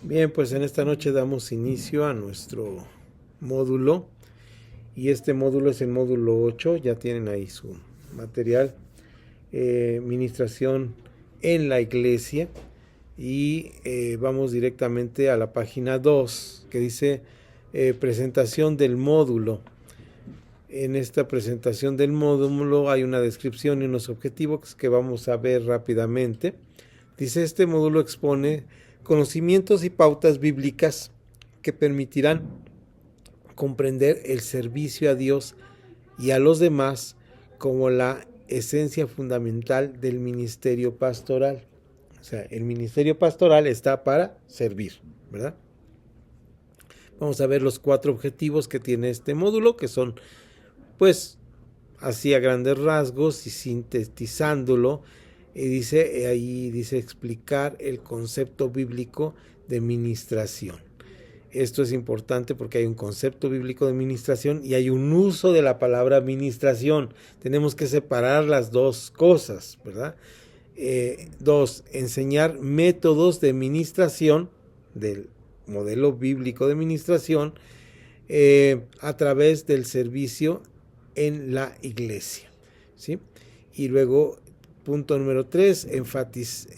Bien, pues en esta noche damos inicio a nuestro módulo y este módulo es el módulo 8, ya tienen ahí su material, ministración en la iglesia y vamos directamente a la página 2 que dice presentación del módulo. En esta presentación del módulo hay una descripción y unos objetivos que vamos a ver rápidamente. Dice, este módulo expone conocimientos y pautas bíblicas que permitirán comprender el servicio a Dios y a los demás como la esencia fundamental del ministerio pastoral. O sea, el ministerio pastoral está para servir, ¿verdad? Vamos a ver los 4 objetivos que tiene este módulo, que son, pues, así a grandes rasgos y sintetizándolo, dice explicar el concepto bíblico de ministración. Esto es importante porque hay un concepto bíblico de ministración y hay un uso de la palabra ministración. Tenemos que separar las dos cosas, ¿verdad? 2. Enseñar métodos de ministración del modelo bíblico de ministración a través del servicio en la iglesia, ¿sí? Y luego, punto número 3,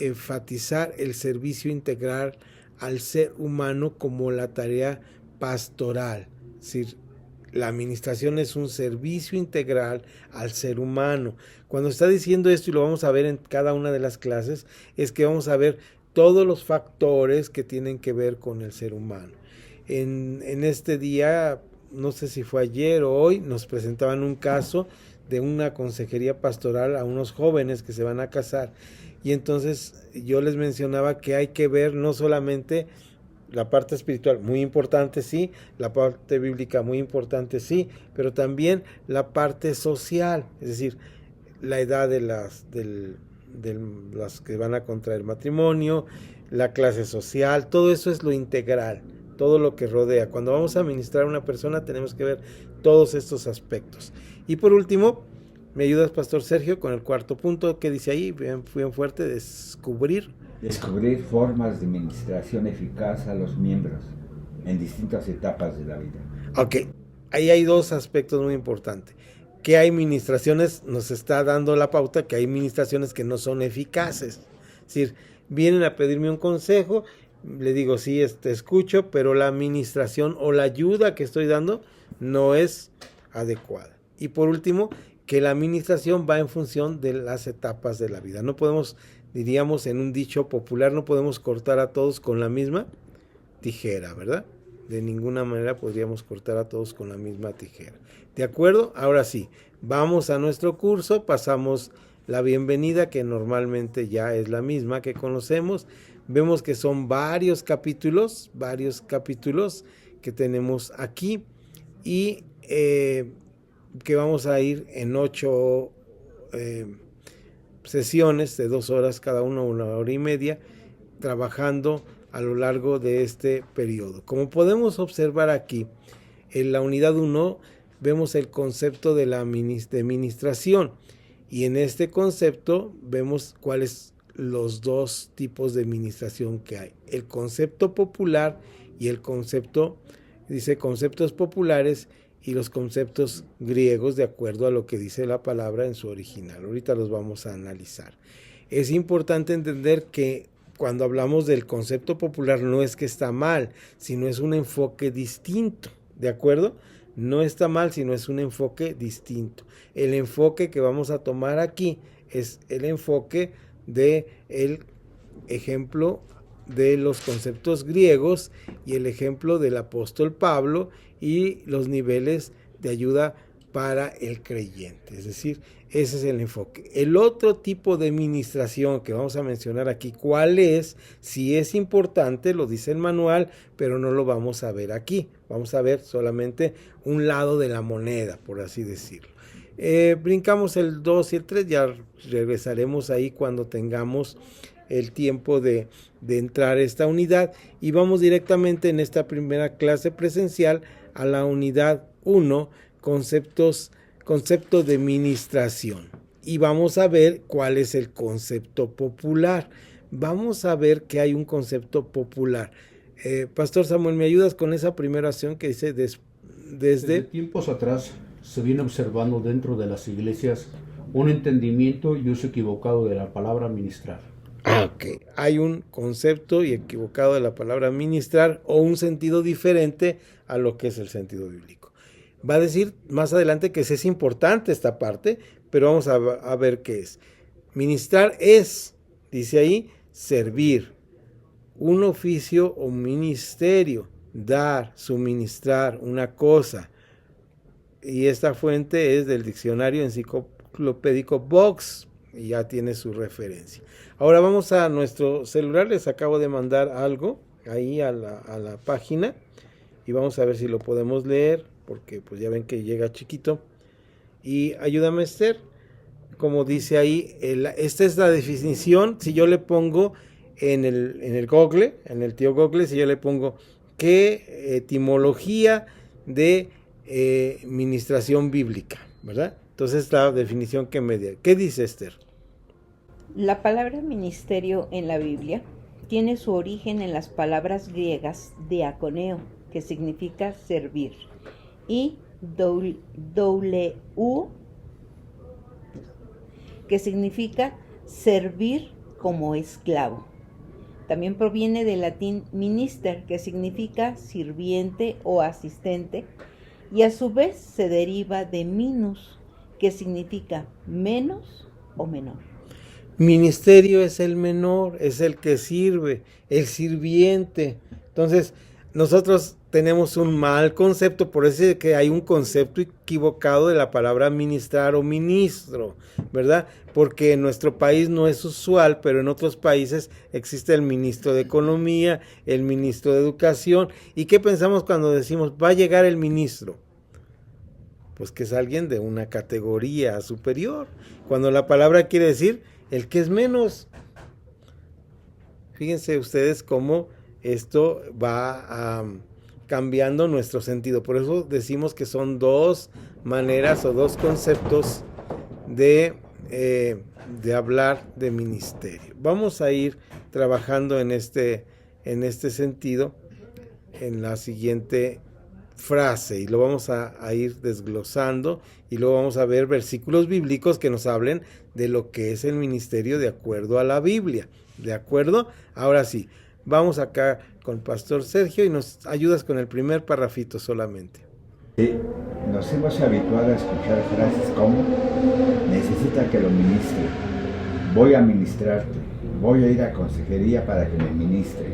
enfatizar el servicio integral al ser humano como la tarea pastoral. Es decir, la administración es un servicio integral al ser humano. Cuando está diciendo esto, y lo vamos a ver en cada una de las clases, es que vamos a ver todos los factores que tienen que ver con el ser humano. En este día, no sé si fue ayer o hoy, nos presentaban un caso de una consejería pastoral a unos jóvenes que se van a casar. Y entonces yo les mencionaba que hay que ver no solamente la parte espiritual, muy importante sí, la parte bíblica muy importante sí, pero también la parte social, es decir, la edad de las que van a contraer matrimonio, la clase social, todo eso es lo integral, todo lo que rodea. Cuando vamos a ministrar a una persona tenemos que ver todos estos aspectos. Y por último, ¿me ayudas, Pastor Sergio, con el 4 punto que dice ahí? Bien fuerte, descubrir formas de ministración eficaz a los miembros en distintas etapas de la vida. Ok, ahí hay 2 aspectos muy importantes. Que hay ministraciones, nos está dando la pauta que hay ministraciones que no son eficaces. Es decir, vienen a pedirme un consejo, le digo, sí, escucho, pero la administración o la ayuda que estoy dando no es adecuada. Y por último, que la administración va en función de las etapas de la vida. No podemos, diríamos en un dicho popular, no podemos cortar a todos con la misma tijera, ¿verdad? De ninguna manera podríamos cortar a todos con la misma tijera. ¿De acuerdo? Ahora sí, vamos a nuestro curso, pasamos la bienvenida, que normalmente ya es la misma que conocemos. Vemos que son varios capítulos que tenemos aquí y que vamos a ir en 8 sesiones de 2 horas cada uno, 1 hora y media, trabajando a lo largo de este periodo. Como podemos observar aquí, en la unidad 1 vemos el concepto de la ministración y en este concepto vemos cuáles los 2 tipos de ministración que hay. El concepto popular y el concepto, dice conceptos populares y los conceptos griegos de acuerdo a lo que dice la palabra en su original. Ahorita los vamos a analizar. Es importante entender que cuando hablamos del concepto popular no es que está mal, sino es un enfoque distinto, ¿de acuerdo? No está mal, sino es un enfoque distinto. El enfoque que vamos a tomar aquí es el enfoque del ejemplo de los conceptos griegos y el ejemplo del apóstol Pablo y los niveles de ayuda para el creyente, es decir, ese es el enfoque. El otro tipo de ministración que vamos a mencionar aquí, ¿cuál es? Si es importante, lo dice el manual, pero no lo vamos a ver aquí. Vamos a ver solamente un lado de la moneda, por así decirlo. Brincamos el 2 y el 3, ya regresaremos ahí cuando tengamos el tiempo de entrar a esta unidad y vamos directamente en esta primera clase presencial a la unidad 1, concepto de ministración, y vamos a ver cuál es el concepto popular. Vamos a ver que hay un concepto popular. Pastor Samuel, ¿me ayudas con esa primera acción que dice Desde tiempos atrás se viene observando dentro de las iglesias un entendimiento y uso equivocado de la palabra ministrar. Ok, hay un concepto y equivocado de la palabra ministrar o un sentido diferente a lo que es el sentido bíblico. Va a decir más adelante que es importante esta parte, pero vamos a ver qué es. Ministrar es, dice ahí, servir, un oficio o ministerio, dar, suministrar una cosa. Y esta fuente es del diccionario enciclopédico Vox, y ya tiene su referencia. Ahora vamos a nuestro celular, les acabo de mandar algo ahí a la página y vamos a ver si lo podemos leer, porque pues ya ven que llega chiquito. Y ayúdame, Esther, como dice ahí, esta es la definición. Si yo le pongo en el Google, en el tío Google, si yo le pongo qué etimología de ministración bíblica, ¿verdad? Entonces la definición que me dio. ¿Qué dice Esther? La palabra ministerio en la Biblia tiene su origen en las palabras griegas diaconeo, que significa servir, y douleu, que significa servir como esclavo. También proviene del latín minister, que significa sirviente o asistente, y a su vez se deriva de minus, que significa menos o menor. Ministerio es el menor, es el que sirve, el sirviente. Entonces, nosotros tenemos un mal concepto, por eso es que hay un concepto equivocado de la palabra ministrar o ministro, ¿verdad? Porque en nuestro país no es usual, pero en otros países existe el ministro de Economía, el ministro de Educación. ¿Y qué pensamos cuando decimos va a llegar el ministro? Pues que es alguien de una categoría superior, cuando la palabra quiere decir el que es menos. Fíjense ustedes cómo esto va cambiando nuestro sentido. Por eso decimos que son dos maneras o dos conceptos de hablar de ministerio. Vamos a ir trabajando en este sentido en la siguiente frase y lo vamos a ir desglosando y luego vamos a ver versículos bíblicos que nos hablen de lo que es el ministerio de acuerdo a la Biblia. ¿De acuerdo? Ahora sí, vamos acá con Pastor Sergio y nos ayudas con el primer parrafito solamente. Sí, nos hemos habituado a escuchar frases como necesita que lo ministre, voy a ministrarte, voy a ir a consejería para que me ministre,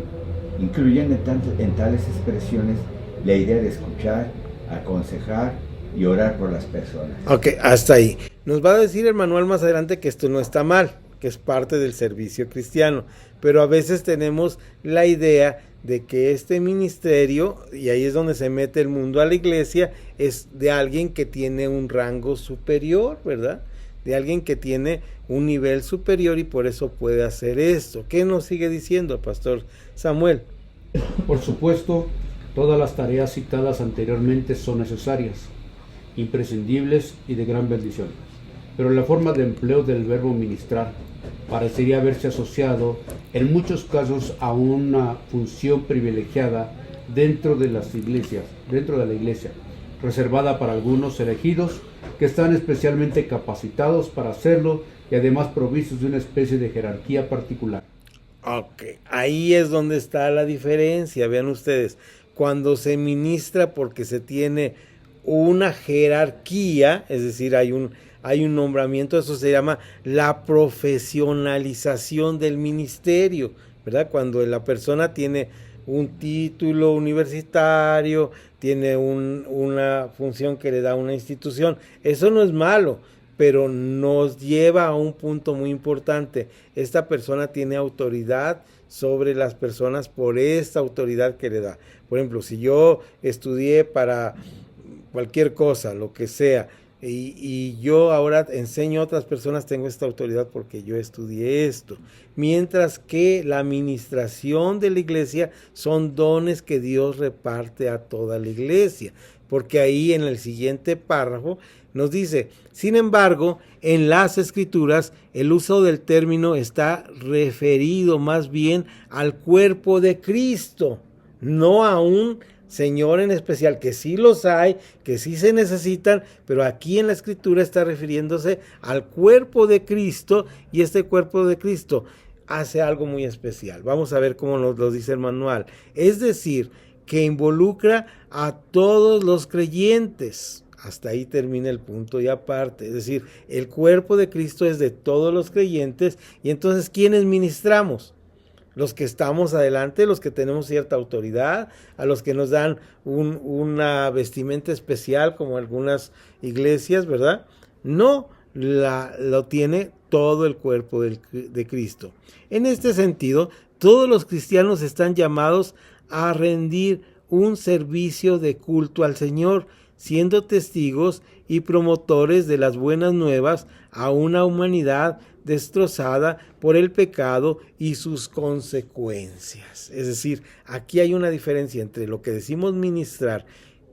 incluyendo en tales expresiones la idea de escuchar, aconsejar y orar por las personas. Ok, hasta ahí. Nos va a decir el manual más adelante que esto no está mal, que es parte del servicio cristiano, pero a veces tenemos la idea de que este ministerio, y ahí es donde se mete el mundo a la iglesia, es de alguien que tiene un rango superior, ¿verdad? De alguien que tiene un nivel superior y por eso puede hacer esto. ¿Qué nos sigue diciendo, Pastor Samuel? Por supuesto, todas las tareas citadas anteriormente son necesarias, imprescindibles y de gran bendición. Pero la forma de empleo del verbo ministrar parecería haberse asociado en muchos casos a una función privilegiada dentro de la iglesia, reservada para algunos elegidos que están especialmente capacitados para hacerlo y además provistos de una especie de jerarquía particular. Ok, ahí es donde está la diferencia, vean ustedes, cuando se ministra porque se tiene una jerarquía, es decir, hay un nombramiento, eso se llama la profesionalización del ministerio, ¿verdad? Cuando la persona tiene un título universitario, tiene una función que le da una institución, eso no es malo, pero nos lleva a un punto muy importante. Esta persona tiene autoridad sobre las personas por esta autoridad que le da. Por ejemplo, si yo estudié para cualquier cosa, lo que sea, y yo ahora enseño a otras personas, tengo esta autoridad porque yo estudié esto. Mientras que la administración de la iglesia son dones que Dios reparte a toda la iglesia. Porque ahí en el siguiente párrafo nos dice, sin embargo, en las escrituras el uso del término está referido más bien al cuerpo de Cristo, no a un Señor en especial, que sí los hay, que sí se necesitan, pero aquí en la Escritura está refiriéndose al cuerpo de Cristo, y este cuerpo de Cristo hace algo muy especial. Vamos a ver cómo nos lo dice el manual. Es decir, que involucra a todos los creyentes. Hasta ahí termina el punto y aparte. Es decir, el cuerpo de Cristo es de todos los creyentes, y entonces, ¿quiénes ministramos? Los que estamos adelante, los que tenemos cierta autoridad, a los que nos dan una vestimenta especial, como algunas iglesias, ¿verdad? No, lo tiene todo el cuerpo de Cristo. En este sentido, todos los cristianos están llamados a rendir un servicio de culto al Señor, siendo testigos y promotores de las buenas nuevas a una humanidad destrozada por el pecado y sus consecuencias. Es decir, aquí hay una diferencia entre lo que decimos ministrar,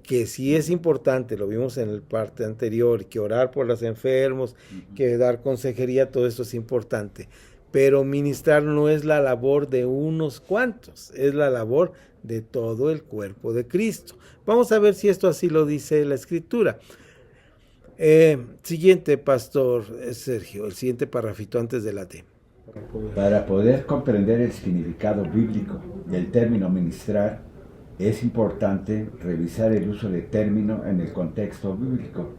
que sí es importante, lo vimos en el parte anterior, que orar por los enfermos, que dar consejería, todo esto es importante, pero ministrar no es la labor de unos cuantos, es la labor de todo el cuerpo de Cristo. Vamos a ver si esto así lo dice la Escritura. Siguiente, Pastor Sergio, el siguiente parrafito antes de la D. Para poder comprender el significado bíblico del término ministrar, es importante revisar el uso del término en el contexto bíblico,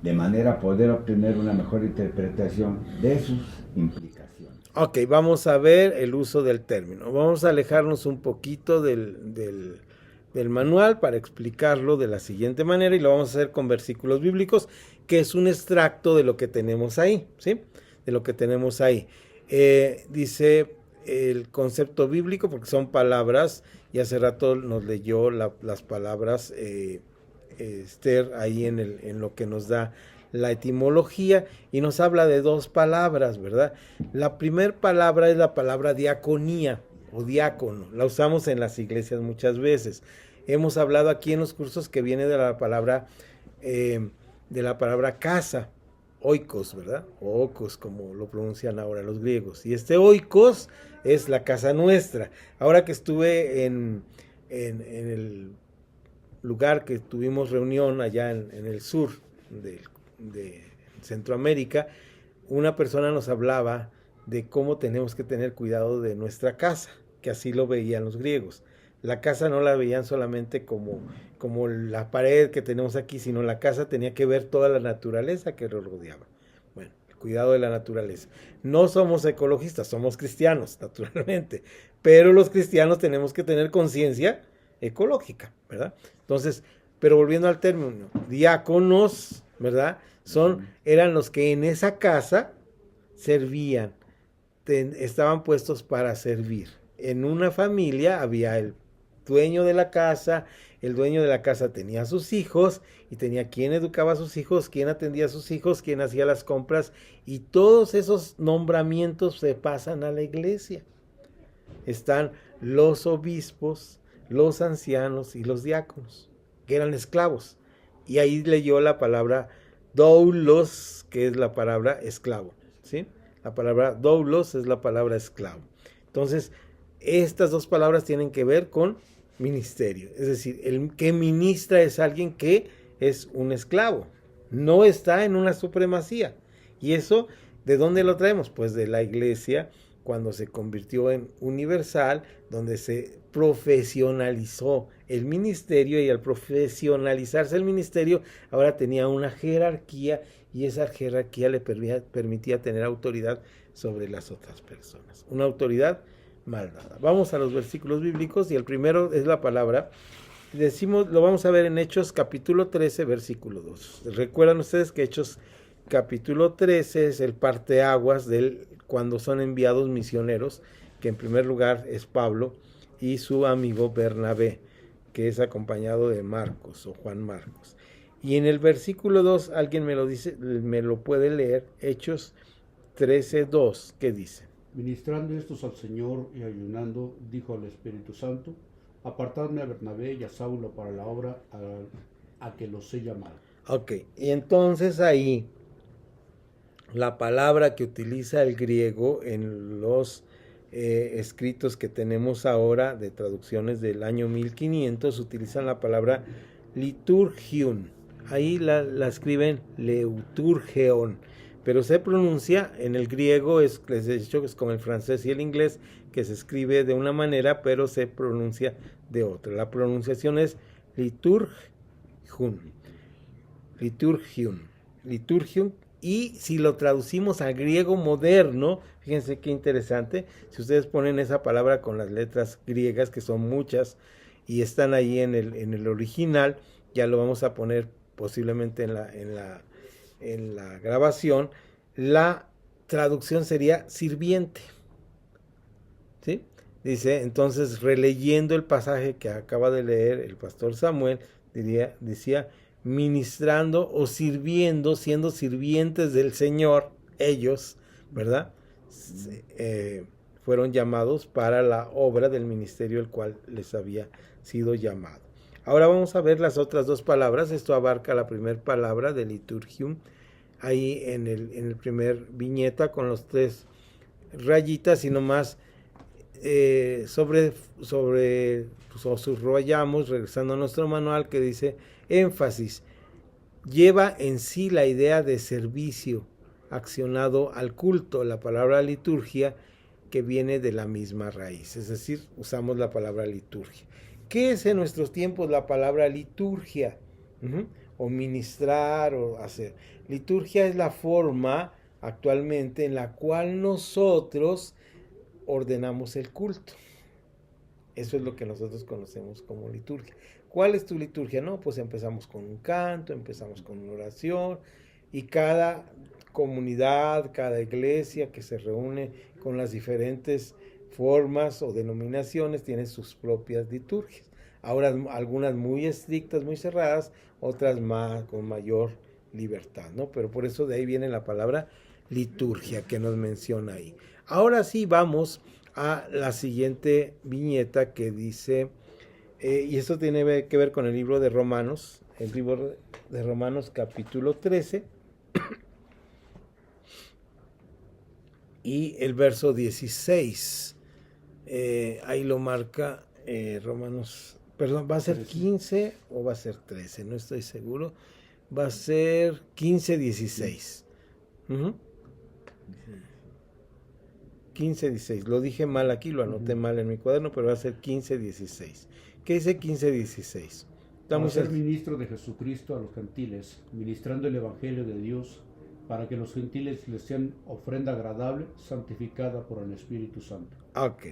de manera a poder obtener una mejor interpretación de sus implicaciones. Ok, vamos a ver el uso del término. Vamos a alejarnos un poquito del manual para explicarlo de la siguiente manera, y lo vamos a hacer con versículos bíblicos, que es un extracto de lo que tenemos ahí, ¿sí? De lo que tenemos ahí. Dice el concepto bíblico, porque son palabras, y hace rato nos leyó las palabras Esther ahí en lo que nos da la etimología, y nos habla de dos palabras, ¿verdad? La primera palabra es la palabra diaconía o diácono, la usamos en las iglesias muchas veces. Hemos hablado aquí en los cursos que viene de la palabra casa, oikos, ¿verdad? O okos, como lo pronuncian ahora los griegos. Y este oikos es la casa nuestra. Ahora que estuve en el lugar que tuvimos reunión allá en el sur de Centroamérica, una persona nos hablaba de cómo tenemos que tener cuidado de nuestra casa, que así lo veían los griegos. La casa no la veían solamente como la pared que tenemos aquí, sino la casa tenía que ver toda la naturaleza que lo rodeaba. Bueno, el cuidado de la naturaleza. No somos ecologistas, somos cristianos, naturalmente, pero los cristianos tenemos que tener conciencia ecológica, ¿verdad? Entonces, pero volviendo al término, diáconos, ¿verdad? Eran los que en esa casa servían, estaban puestos para servir. En una familia había el dueño de la casa, el dueño de la casa tenía a sus hijos, y tenía quien educaba a sus hijos, quien atendía a sus hijos, quien hacía las compras, y todos esos nombramientos se pasan a la iglesia. Están los obispos, los ancianos y los diáconos, que eran esclavos, y ahí leyó la palabra doulos, que es la palabra esclavo, ¿sí? La palabra doulos es la palabra esclavo. Entonces, estas dos palabras tienen que ver con ministerio, es decir, el que ministra es alguien que es un esclavo, no está en una supremacía. Y eso, ¿de dónde lo traemos? Pues de la iglesia, cuando se convirtió en universal, donde se profesionalizó el ministerio, y al profesionalizarse el ministerio, ahora tenía una jerarquía, y esa jerarquía le permitía tener autoridad sobre las otras personas, una autoridad mal dada. Vamos a los versículos bíblicos, y el primero es la palabra. Lo vamos a ver en Hechos capítulo 13, versículo 2. Recuerdan ustedes que Hechos capítulo 13 es el parteaguas cuando son enviados misioneros, que en primer lugar es Pablo y su amigo Bernabé, que es acompañado de Marcos o Juan Marcos. Y en el versículo 2, alguien me lo dice, me lo puede leer, Hechos 13, 2, ¿qué dice? Ministrando estos al Señor y ayunando, dijo al Espíritu Santo: apartadme a Bernabé y a Saulo para la obra a que los he llamado. Ok, y entonces ahí la palabra que utiliza el griego en los escritos que tenemos ahora de traducciones del año 1500 utilizan la palabra liturgium. Ahí la escriben leuturgeon, pero se pronuncia en el griego, les he dicho que es como el francés y el inglés, que se escribe de una manera pero se pronuncia de otra. La pronunciación es liturgium. Y si lo traducimos al griego moderno, fíjense qué interesante, si ustedes ponen esa palabra con las letras griegas, que son muchas, y están ahí en el original, ya lo vamos a poner posiblemente en la grabación, la traducción sería sirviente. ¿Sí? Dice, entonces, releyendo el pasaje que acaba de leer el pastor Samuel, decía, ministrando o sirviendo, siendo sirvientes del Señor, ellos, ¿verdad? Fueron llamados para la obra del ministerio el cual les había sido llamado. Ahora vamos a ver las otras dos palabras. Esto abarca la primera palabra de liturgium, ahí en el primer viñeta con los 3 rayitas y nomás subrayamos, regresando a nuestro manual, que dice énfasis, lleva en sí la idea de servicio accionado al culto, la palabra liturgia, que viene de la misma raíz, es decir, usamos la palabra liturgia. ¿Qué es en nuestros tiempos la palabra liturgia? O ministrar o hacer. Liturgia es la forma actualmente en la cual nosotros ordenamos el culto. Eso es lo que nosotros conocemos como liturgia. ¿Cuál es tu liturgia? No, pues empezamos con un canto, empezamos con una oración, y cada comunidad, cada iglesia que se reúne con las diferentes formas o denominaciones tiene sus propias liturgias. Ahora algunas muy estrictas, muy cerradas, otras más con mayor libertad, ¿no? Pero por eso de ahí viene la palabra liturgia que nos menciona ahí. Ahora sí vamos a la siguiente viñeta que dice, y esto tiene que ver con el libro de Romanos, el libro de Romanos capítulo 13 y el verso 16. Ahí lo marca Romanos, perdón, ¿va a ser 15 o va a ser 13? No estoy seguro. Va a ser 15-16. 15-16. Lo dije mal aquí, lo anoté mal en mi cuaderno, pero va a ser 15-16. ¿Qué dice 15-16? Para ser ministro de Jesucristo a los gentiles, ministrando el Evangelio de Dios, para que los gentiles les sean ofrenda agradable, santificada por el Espíritu Santo. Ok.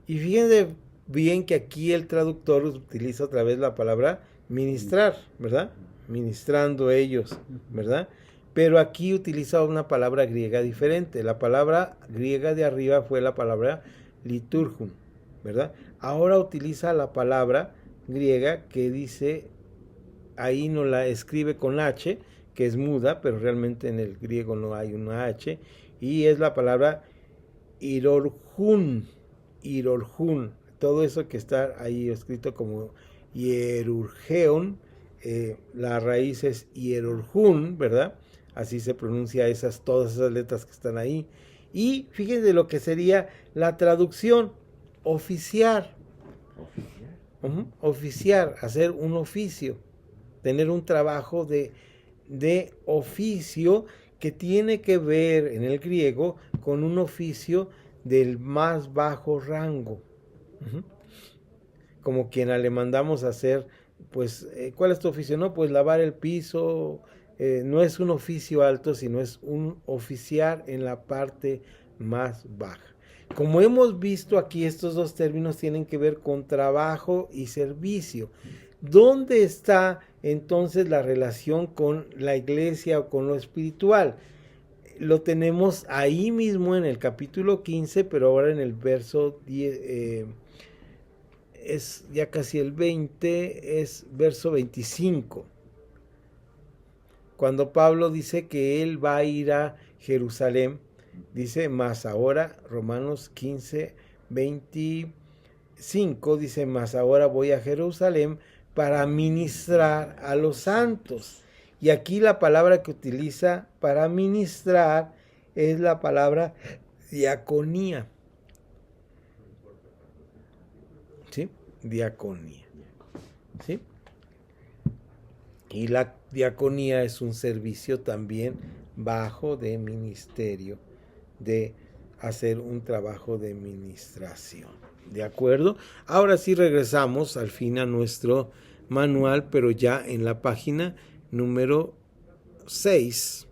Y fíjense bien que aquí el traductor utiliza otra vez la palabra ministrar, ¿verdad? Ministrando ellos, ¿verdad? Pero aquí utiliza una palabra griega diferente. La palabra griega de arriba fue la palabra liturgium, ¿verdad? Ahora utiliza la palabra griega que dice, ahí no la escribe con H, que es muda, pero realmente en el griego no hay una H, y es la palabra irorjun, todo eso que está ahí escrito como hierurgeon, la raíz es hierorjun, ¿verdad? Así se pronuncia todas esas letras que están ahí. Y fíjense lo que sería la traducción, oficiar. Oficiar, hacer un oficio, tener un trabajo de oficio que tiene que ver en el griego con un oficio del más bajo rango. Como quien le mandamos a hacer, pues, ¿cuál es tu oficio? No, pues lavar el piso. No es un oficio alto, sino es un oficiar en la parte más baja. Como hemos visto aquí, estos dos términos tienen que ver con trabajo y servicio. ¿Dónde está entonces la relación con la iglesia o con lo espiritual? Lo tenemos ahí mismo en el capítulo 15, pero ahora en el verso 10, es ya casi el 20, es verso 25. Cuando Pablo dice que él va a ir a Jerusalén, dice, más ahora, Romanos 15, 25, dice, más ahora voy a Jerusalén para ministrar a los santos. Y aquí la palabra que utiliza para ministrar es la palabra diaconía. diaconía. ¿Sí? Y la diaconía es un servicio también bajo de ministerio, de hacer un trabajo de ministración. ¿De acuerdo? Ahora sí regresamos al fin a nuestro manual, pero ya en la página número 6.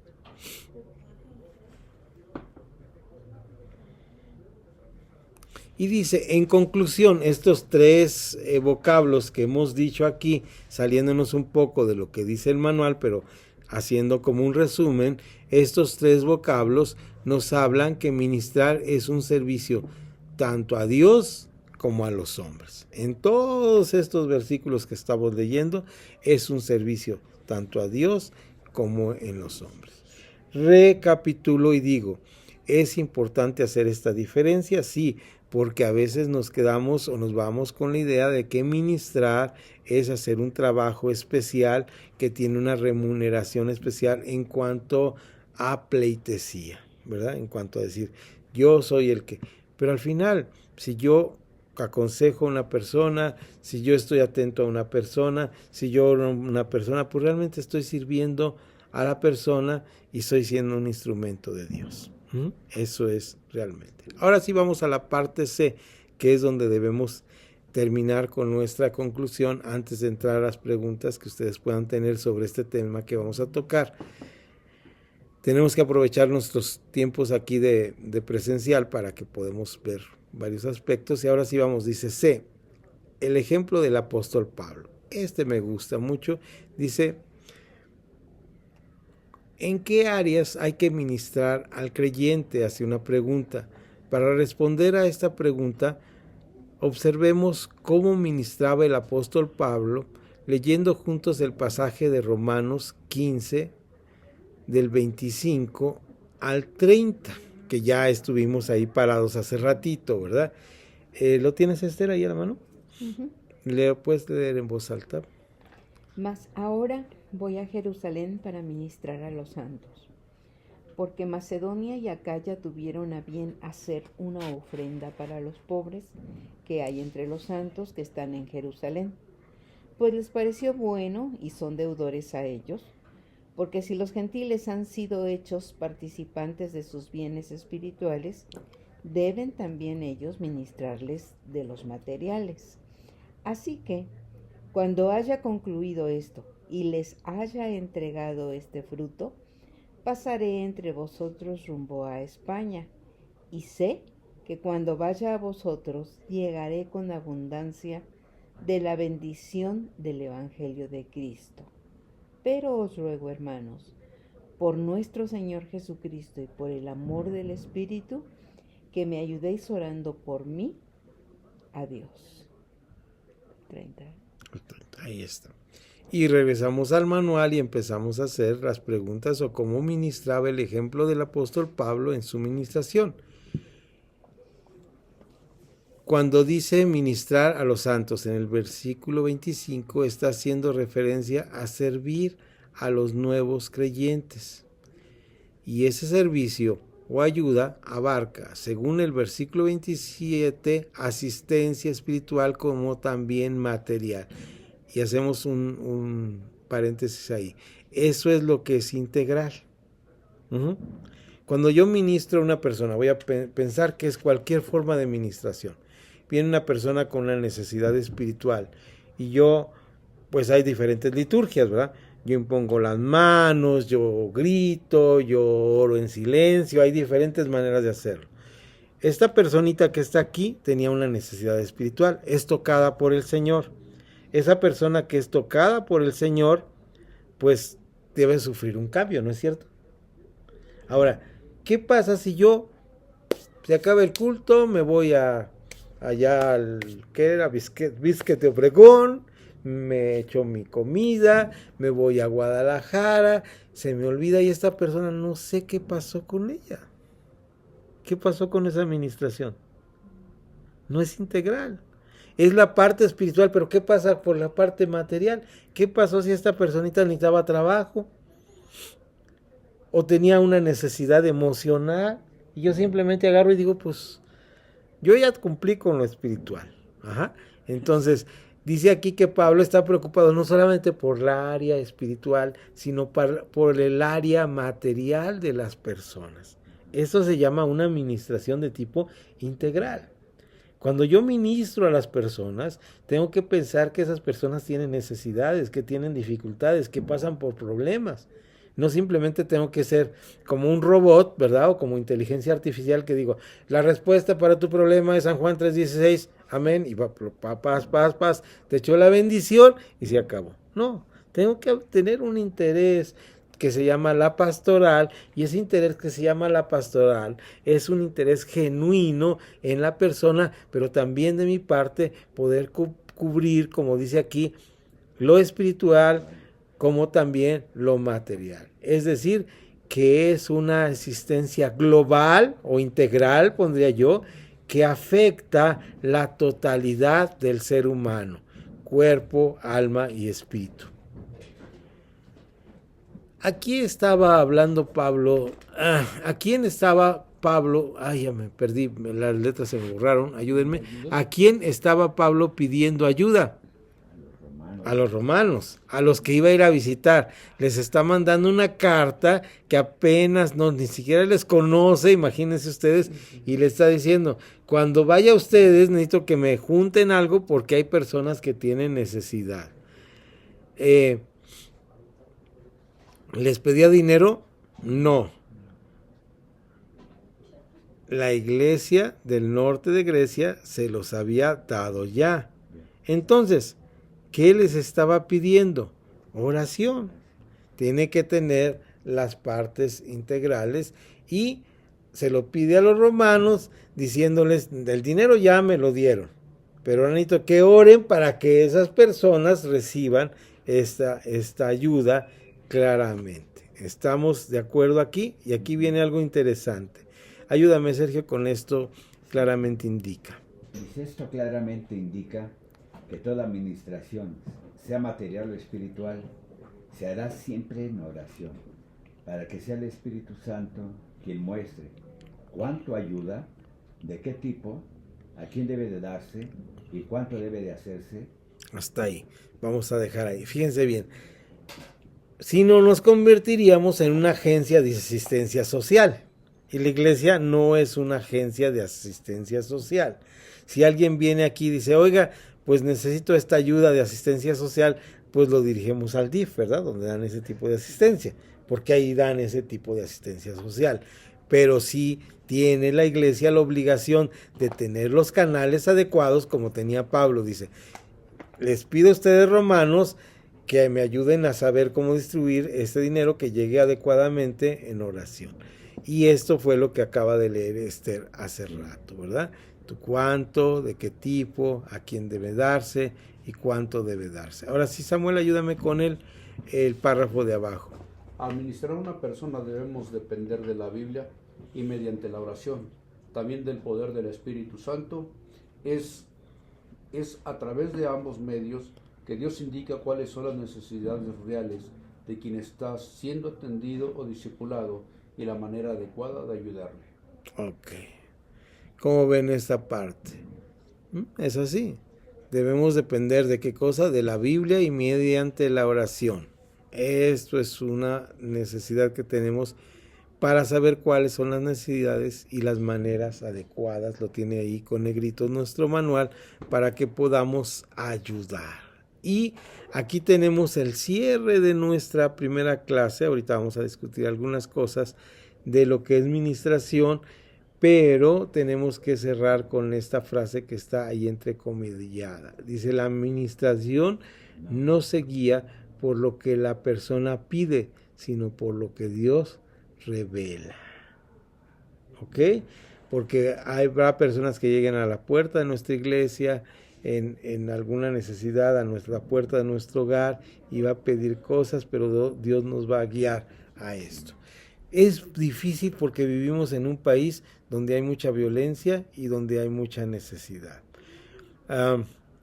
Y dice, en conclusión, estos tres vocablos que hemos dicho aquí, saliéndonos un poco de lo que dice el manual, pero haciendo como un resumen, estos tres vocablos nos hablan que ministrar es un servicio tanto a Dios como a los hombres. En todos estos versículos que estamos leyendo, es un servicio tanto a Dios como en los hombres. Recapitulo y digo, ¿es importante hacer esta diferencia? Sí, porque a veces nos quedamos o nos vamos con la idea de que ministrar es hacer un trabajo especial que tiene una remuneración especial en cuanto a pleitesía, ¿verdad? En cuanto a decir, yo soy el que... Pero al final, si yo aconsejo a una persona, si yo estoy atento a una persona, si yo oro a una persona, pues realmente estoy sirviendo a la persona y estoy siendo un instrumento de Dios. Eso es realmente. Ahora sí vamos a la parte C, que es donde debemos terminar con nuestra conclusión antes de entrar a las preguntas que ustedes puedan tener sobre este tema que vamos a tocar. Tenemos que aprovechar nuestros tiempos aquí de presencial para que podamos ver varios aspectos. Y ahora sí vamos, dice C, el ejemplo del apóstol Pablo. Este me gusta mucho. Dice, ¿en qué áreas hay que ministrar al creyente? Hace una pregunta. Para responder a esta pregunta, observemos cómo ministraba el apóstol Pablo, leyendo juntos el pasaje de Romanos 15, del 25 al 30, que ya estuvimos ahí parados hace ratito, ¿verdad? ¿Lo tienes, Esther, ahí a la mano? ¿Puedes leer en voz alta? Mas ahora voy a Jerusalén para ministrar a los santos, porque Macedonia y Acaya tuvieron a bien hacer una ofrenda para los pobres que hay entre los santos que están en Jerusalén, pues les pareció bueno y son deudores a ellos, porque si los gentiles han sido hechos participantes de sus bienes espirituales, deben también ellos ministrarles de los materiales. Así que, cuando haya concluido esto y les haya entregado este fruto, pasaré entre vosotros rumbo a España, y sé que cuando vaya a vosotros llegaré con abundancia de la bendición del Evangelio de Cristo. Pero os ruego, hermanos, por nuestro Señor Jesucristo y por el amor del Espíritu, que me ayudéis orando por mí a Dios. 30. Ahí está. Y regresamos al manual y empezamos a hacer las preguntas o cómo ministraba el ejemplo del apóstol Pablo en su ministración. Cuando dice ministrar a los santos en el versículo 25, está haciendo referencia a servir a los nuevos creyentes. Y ese servicio o ayuda abarca, según el versículo 27, asistencia espiritual como también material. Y hacemos un paréntesis ahí. Eso es lo que es integral. Cuando yo ministro a una persona, voy a pensar que es cualquier forma de ministración. Viene una persona con una necesidad espiritual y yo, pues hay diferentes liturgias, ¿verdad? Yo impongo las manos, yo grito, yo oro en silencio, hay diferentes maneras de hacerlo. Esta personita que está aquí tenía una necesidad espiritual, es tocada por el Señor. Esa persona que es tocada por el Señor, pues debe sufrir un cambio, ¿no es cierto? Ahora, ¿qué pasa si yo, se acaba el culto, me voy allá al, ¿qué era? Bisquete Obregón, me echo mi comida, me voy a Guadalajara, se me olvida y esta persona no sé qué pasó con ella. ¿Qué pasó con esa administración? No es integral. Es la parte espiritual, pero ¿qué pasa por la parte material? ¿Qué pasó si esta personita necesitaba trabajo? ¿O tenía una necesidad emocional? Y yo simplemente agarro y digo, pues, yo ya cumplí con lo espiritual. Entonces, dice aquí que Pablo está preocupado no solamente por la área espiritual, sino por el área material de las personas. Eso se llama una administración de tipo integral. Cuando yo ministro a las personas, tengo que pensar que esas personas tienen necesidades, que tienen dificultades, que pasan por problemas. No simplemente tengo que ser como un robot, ¿verdad? O como inteligencia artificial que digo, la respuesta para tu problema es San Juan 3:16, amén, y paz, te echó la bendición y se acabó. No, tengo que tener un interés que se llama la pastoral, y ese interés que se llama la pastoral es un interés genuino en la persona, pero también de mi parte poder cubrir, como dice aquí, lo espiritual como también lo material. Es decir, que es una asistencia global o integral, pondría yo, que afecta la totalidad del ser humano, cuerpo, alma y espíritu. Aquí estaba hablando Pablo, ¿a quién estaba Pablo? Ay, ya me perdí, las letras se me borraron, ayúdenme. ¿A quién estaba Pablo pidiendo ayuda? A los romanos, a los que iba a ir a visitar. Les está mandando una carta que apenas ni siquiera les conoce, imagínense ustedes, y le está diciendo, cuando vaya a ustedes necesito que me junten algo porque hay personas que tienen necesidad. ¿Les pedía dinero? No. La iglesia del norte de Grecia se los había dado ya. Entonces, ¿qué les estaba pidiendo? Oración. Tiene que tener las partes integrales y se lo pide a los romanos diciéndoles, del dinero ya me lo dieron, pero ahora necesito que oren para que esas personas reciban esta ayuda claramente. ¿Estamos de acuerdo aquí? Y aquí viene algo interesante. Ayúdame, Sergio, con esto claramente indica. Pues esto claramente indica que toda administración, sea material o espiritual, se hará siempre en oración, para que sea el Espíritu Santo quien muestre cuánto ayuda, de qué tipo, a quién debe de darse y cuánto debe de hacerse. Hasta ahí, vamos a dejar ahí. Fíjense bien, si no nos convertiríamos en una agencia de asistencia social, y la iglesia no es una agencia de asistencia social. Si alguien viene aquí y dice, oiga, pues necesito esta ayuda de asistencia social, pues lo dirigimos al DIF, ¿verdad? Donde dan ese tipo de asistencia, porque ahí dan ese tipo de asistencia social. Pero sí tiene la iglesia la obligación de tener los canales adecuados, como tenía Pablo. Dice, les pido a ustedes, romanos, que me ayuden a saber cómo distribuir este dinero, que llegue adecuadamente en oración. Y esto fue lo que acaba de leer Esther hace rato, ¿verdad? ¿Tú cuánto? ¿De qué tipo? ¿A quién debe darse? ¿Y cuánto debe darse? Ahora sí, Samuel, ayúdame con el párrafo de abajo. Al ministrar a una persona debemos depender de la Biblia y mediante la oración, también del poder del Espíritu Santo. Es a través de ambos medios que Dios indica cuáles son las necesidades reales de quien está siendo atendido o discipulado y la manera adecuada de ayudarle. Ok. ¿Cómo ven esta parte? Es así. Debemos depender de qué cosa, de la Biblia y mediante la oración. Esto es una necesidad que tenemos para saber cuáles son las necesidades y las maneras adecuadas. Lo tiene ahí con negritos nuestro manual para que podamos ayudar. Y aquí tenemos el cierre de nuestra primera clase. Ahorita vamos a discutir algunas cosas de lo que es ministración, pero tenemos que cerrar con esta frase que está ahí entrecomillada. Dice, la administración no se guía por lo que la persona pide, sino por lo que Dios revela. ¿Ok? Porque habrá personas que lleguen a la puerta de nuestra iglesia en alguna necesidad, a la puerta de nuestro hogar, y va a pedir cosas, pero Dios nos va a guiar a esto. Es difícil porque vivimos en un país donde hay mucha violencia y donde hay mucha necesidad.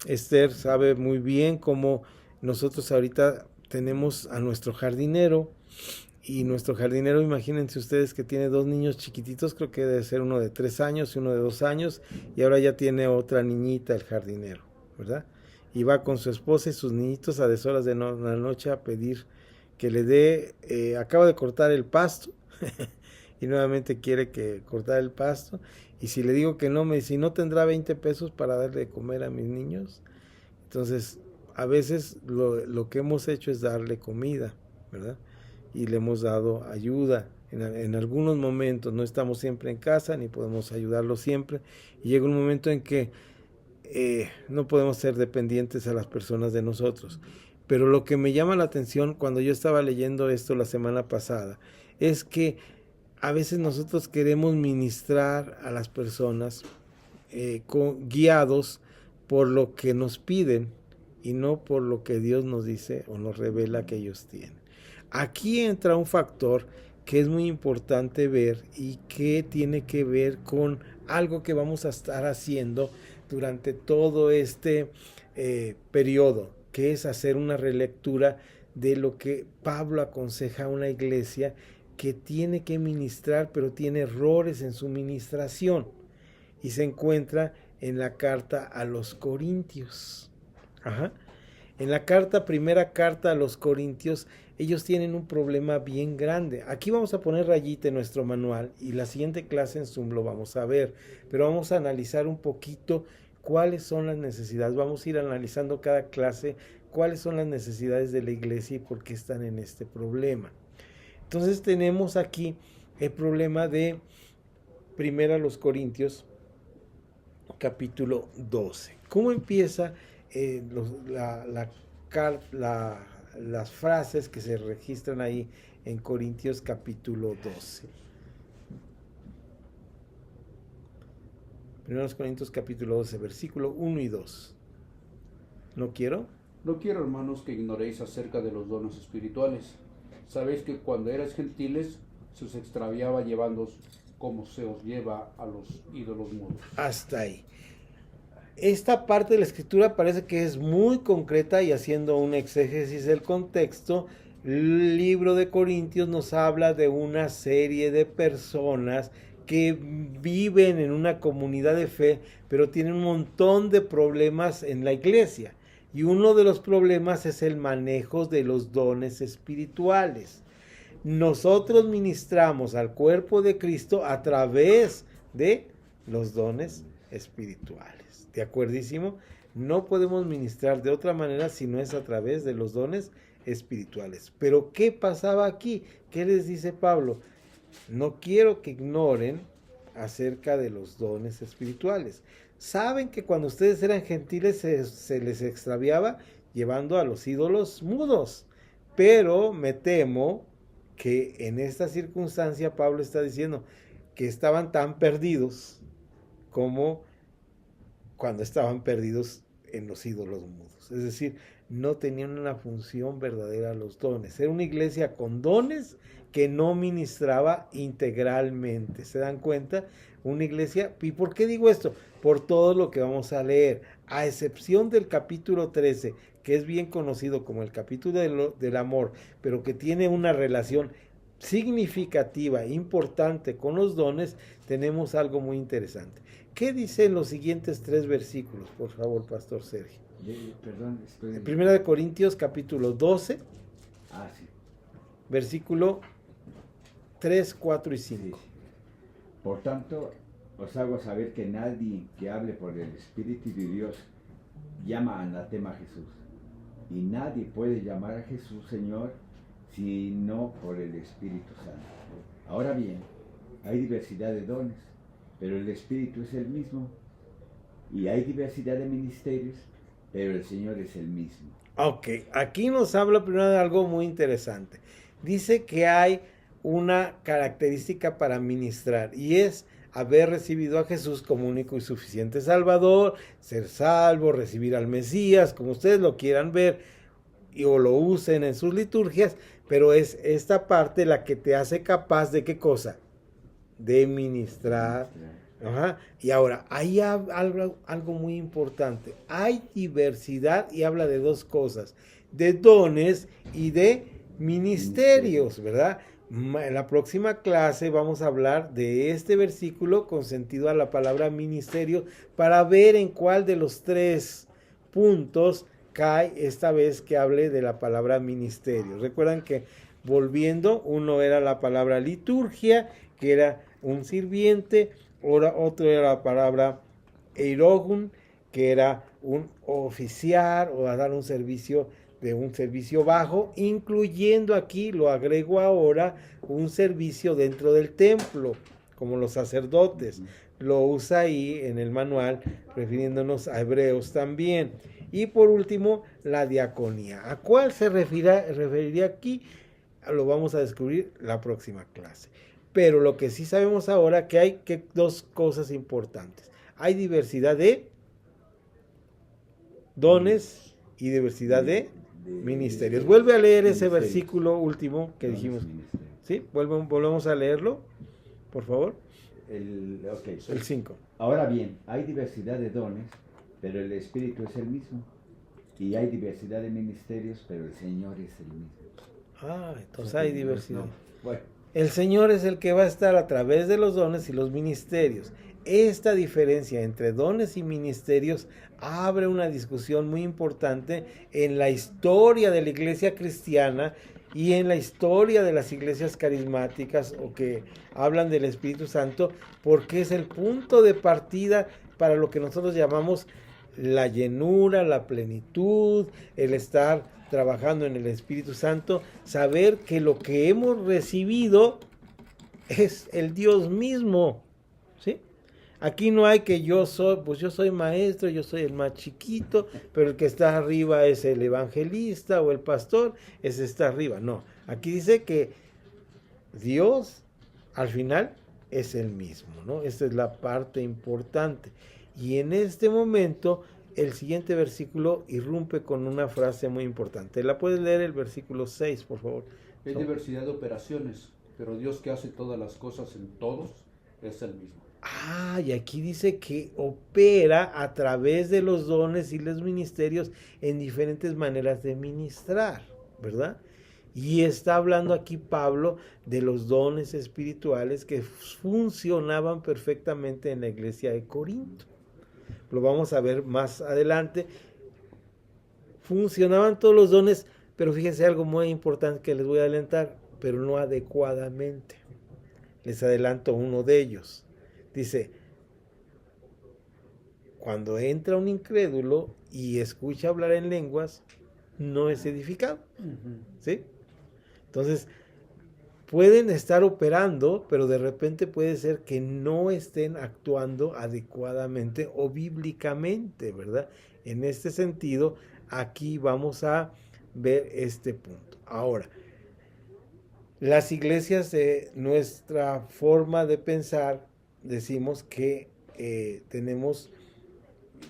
Esther sabe muy bien cómo nosotros ahorita tenemos a nuestro jardinero, y nuestro jardinero, imagínense ustedes que tiene 2 niños chiquititos, creo que debe ser uno de 3 años y uno de 2 años, y ahora ya tiene otra niñita el jardinero. ¿verdad? Y va con su esposa y sus niñitos a deshoras de la noche a pedir que le dé, acaba de cortar el pasto y nuevamente quiere que cortar el pasto, y si le digo que no, me dice, ¿no tendrá 20 pesos para darle de comer a mis niños? Entonces, a veces lo que hemos hecho es darle comida, ¿verdad? Y le hemos dado ayuda. En algunos momentos no estamos siempre en casa, ni podemos ayudarlo siempre, y llega un momento en que no podemos ser dependientes a las personas de nosotros. Pero lo que me llama la atención cuando yo estaba leyendo esto la semana pasada, es que a veces nosotros queremos ministrar a las personas guiados por lo que nos piden y no por lo que Dios nos dice o nos revela que ellos tienen. Aquí entra un factor que es muy importante ver y que tiene que ver con algo que vamos a estar haciendo durante todo este periodo, que es hacer una relectura de lo que Pablo aconseja a una iglesia que tiene que ministrar, pero tiene errores en su ministración, y se encuentra en la carta a los Corintios. En la primera carta a los Corintios, ellos tienen un problema bien grande. Aquí vamos a poner rayita en nuestro manual, y la siguiente clase en Zoom lo vamos a ver, pero vamos a analizar un poquito cuáles son las necesidades. Vamos a ir analizando cada clase cuáles son las necesidades de la iglesia y por qué están en este problema. Entonces tenemos aquí el problema de 1 Corintios, capítulo 12. ¿Cómo empieza las frases que se registran ahí en Corintios capítulo 12? 1 Corintios capítulo 12, versículo 1 y 2. No quiero, hermanos, que ignoréis acerca de los dones espirituales. Sabéis que cuando erais gentiles se os extraviaba llevándoos como se os lleva a los ídolos mudos. Hasta ahí. Esta parte de la escritura parece que es muy concreta, y haciendo un exégesis del contexto, el libro de Corintios nos habla de una serie de personas que viven en una comunidad de fe, pero tienen un montón de problemas en la iglesia. Y uno de los problemas es el manejo de los dones espirituales. Nosotros ministramos al cuerpo de Cristo a través de los dones espirituales. ¿De acuerdísimo? No podemos ministrar de otra manera si no es a través de los dones espirituales. Pero ¿qué pasaba aquí? ¿Qué les dice Pablo? No quiero que ignoren acerca de los dones espirituales. Saben que cuando ustedes eran gentiles se les extraviaba llevando a los ídolos mudos. Pero me temo que en esta circunstancia Pablo está diciendo que estaban tan perdidos como cuando estaban perdidos en los ídolos mudos. Es decir, no tenían una función verdadera los dones. Era una iglesia con dones que no ministraba integralmente. ¿Se dan cuenta? Una iglesia, ¿y por qué digo esto? Por todo lo que vamos a leer, a excepción del capítulo 13, que es bien conocido como el capítulo del amor, pero que tiene una relación significativa, importante con los dones. Tenemos algo muy interesante. ¿Qué dicen los siguientes 3 versículos, por favor, Pastor Sergio? En 1 Corintios capítulo 12, sí. versículo 3, 4 y 5. Sí. Por tanto, os hago saber que nadie que hable por el Espíritu de Dios llama anatema a Jesús. Y nadie puede llamar a Jesús Señor sino por el Espíritu Santo. Ahora bien, hay diversidad de dones, pero el Espíritu es el mismo. Y hay diversidad de ministerios, pero el Señor es el mismo. Ok, aquí nos habla primero de algo muy interesante. Dice que hay una característica para ministrar, y es haber recibido a Jesús como único y suficiente Salvador, ser salvo, recibir al Mesías, como ustedes lo quieran ver o lo usen en sus liturgias, pero es esta parte la que te hace capaz de ¿qué cosa? De ministrar. Ajá. Y ahora, hay algo muy importante. Hay diversidad, y habla de 2 cosas, de dones y de ministerios, ¿verdad? En la próxima clase vamos a hablar de este versículo con sentido a la palabra ministerio, para ver en cuál de los 3 puntos cae esta vez que hable de la palabra ministerio. Recuerdan que volviendo, uno era la palabra liturgia, que era un sirviente, otro era la palabra eirogun, que era un oficiar o a dar un servicio de un servicio bajo, incluyendo aquí, lo agrego ahora, un servicio dentro del templo, como los sacerdotes. Lo usa ahí en el manual, refiriéndonos a hebreos también. Y por último, la diaconía. ¿A cuál se referiría aquí? Lo vamos a descubrir la próxima clase. Pero lo que sí sabemos ahora que hay dos cosas importantes. Hay diversidad de dones y diversidad de ministerios. Vuelve a leer ese versículo último que dijimos. ¿Sí? Volvemos a leerlo, por favor. El 5. Ahora bien, hay diversidad de dones, pero el Espíritu es el mismo. Y hay diversidad de ministerios, pero el Señor es el mismo. Entonces hay diversidad. No. Bueno. El Señor es el que va a estar a través de los dones y los ministerios. Esta diferencia entre dones y ministerios abre una discusión muy importante en la historia de la iglesia cristiana y en la historia de las iglesias carismáticas o que hablan del Espíritu Santo, porque es el punto de partida para lo que nosotros llamamos la llenura, la plenitud, el estar trabajando en el Espíritu Santo, saber que lo que hemos recibido es el Dios mismo, ¿sí? Aquí no hay que yo soy maestro, yo soy el más chiquito, pero el que está arriba es el evangelista o el pastor, ese está arriba. No, aquí dice que Dios al final es el mismo, ¿no? Esta es la parte importante. Y en este momento el siguiente versículo irrumpe con una frase muy importante. ¿La puedes leer el versículo 6, por favor? Hay diversidad de operaciones, pero Dios que hace todas las cosas en todos es el mismo. Y aquí dice que opera a través de los dones y los ministerios en diferentes maneras de ministrar, ¿verdad? Y está hablando aquí Pablo de los dones espirituales que funcionaban perfectamente en la iglesia de Corinto. Lo vamos a ver más adelante. Funcionaban todos los dones, pero fíjense algo muy importante que les voy a adelantar, pero no adecuadamente. Les adelanto uno de ellos. Dice, cuando entra un incrédulo y escucha hablar en lenguas, no es edificado. ¿Sí? Entonces, pueden estar operando, pero de repente puede ser que no estén actuando adecuadamente o bíblicamente, ¿verdad? En este sentido, aquí vamos a ver este punto. Ahora, las iglesias de nuestra forma de pensar, decimos que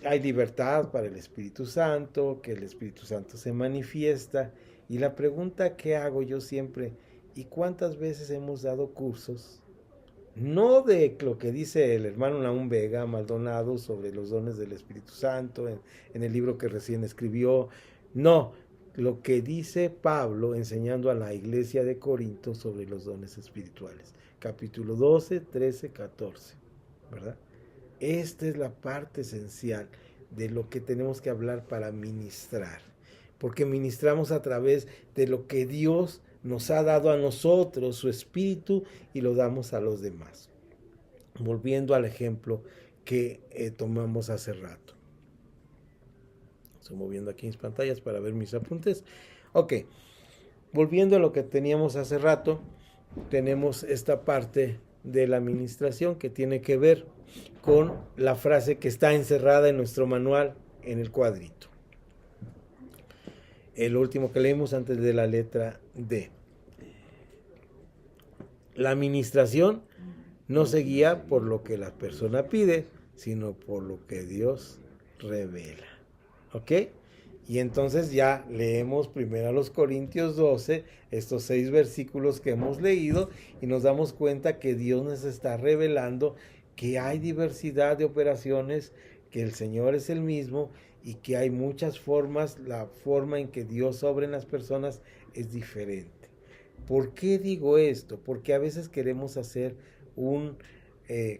hay libertad para el Espíritu Santo, que el Espíritu Santo se manifiesta, y la pregunta que hago yo siempre, ¿y cuántas veces hemos dado cursos? No de lo que dice el hermano Naúm Vega Maldonado sobre los dones del Espíritu Santo, en el libro que recién escribió, no, lo que dice Pablo enseñando a la iglesia de Corinto sobre los dones espirituales. Capítulo 12, 13, 14, ¿verdad? Esta es la parte esencial de lo que tenemos que hablar para ministrar, porque ministramos a través de lo que Dios nos ha dado a nosotros, su espíritu, y lo damos a los demás. Volviendo al ejemplo que tomamos hace rato. Estoy moviendo aquí mis pantallas para ver mis apuntes. Ok, volviendo a lo que teníamos hace rato, tenemos esta parte de la administración que tiene que ver con la frase que está encerrada en nuestro manual en el cuadrito. El último que leímos antes de la letra D. La administración no se guía por lo que la persona pide, sino por lo que Dios revela. ¿Ok? Y entonces ya leemos primero a los Corintios 12, estos 6 versículos que hemos leído, y nos damos cuenta que Dios nos está revelando que hay diversidad de operaciones, que el Señor es el mismo y que hay muchas formas, la forma en que Dios obra en las personas es diferente. ¿Por qué digo esto? Porque a veces queremos hacer un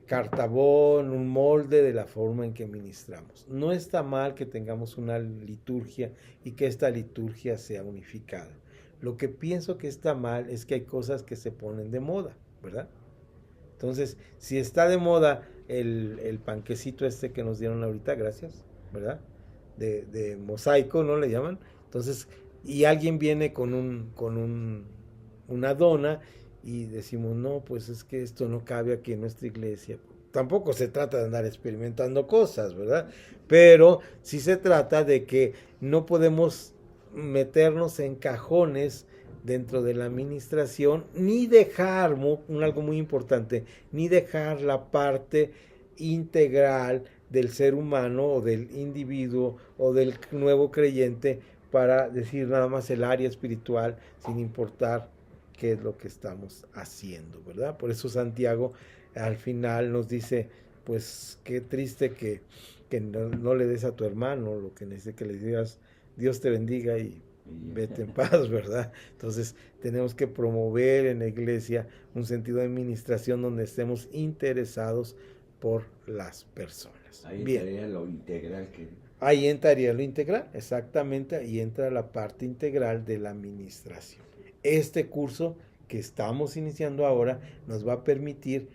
cartabón, un molde de la forma en que ministramos. No está mal que tengamos una liturgia y que esta liturgia sea unificada. Lo que pienso que está mal es que hay cosas que se ponen de moda, ¿verdad? Entonces, si está de moda el panquecito este que nos dieron ahorita, gracias, ¿verdad? De mosaico, ¿no le llaman? Entonces, y alguien viene con una dona y decimos, no, pues es que esto no cabe aquí en nuestra iglesia. Tampoco se trata de andar experimentando cosas, ¿verdad? Pero sí se trata de que no podemos meternos en cajones dentro de la administración, ni dejar, algo muy importante, ni dejar la parte integral del ser humano o del individuo o del nuevo creyente para decir nada más el área espiritual sin importar qué es lo que estamos haciendo, ¿verdad? Por eso Santiago al final nos dice, pues qué triste que no le des a tu hermano lo que necesite, que le digas Dios te bendiga y vete en paz, ¿verdad? Entonces tenemos que promover en la iglesia un sentido de administración donde estemos interesados por las personas. Ahí bien, entraría lo integral ahí entraría lo integral, exactamente, ahí entra la parte integral de la administración. Este curso que estamos iniciando ahora nos va a permitir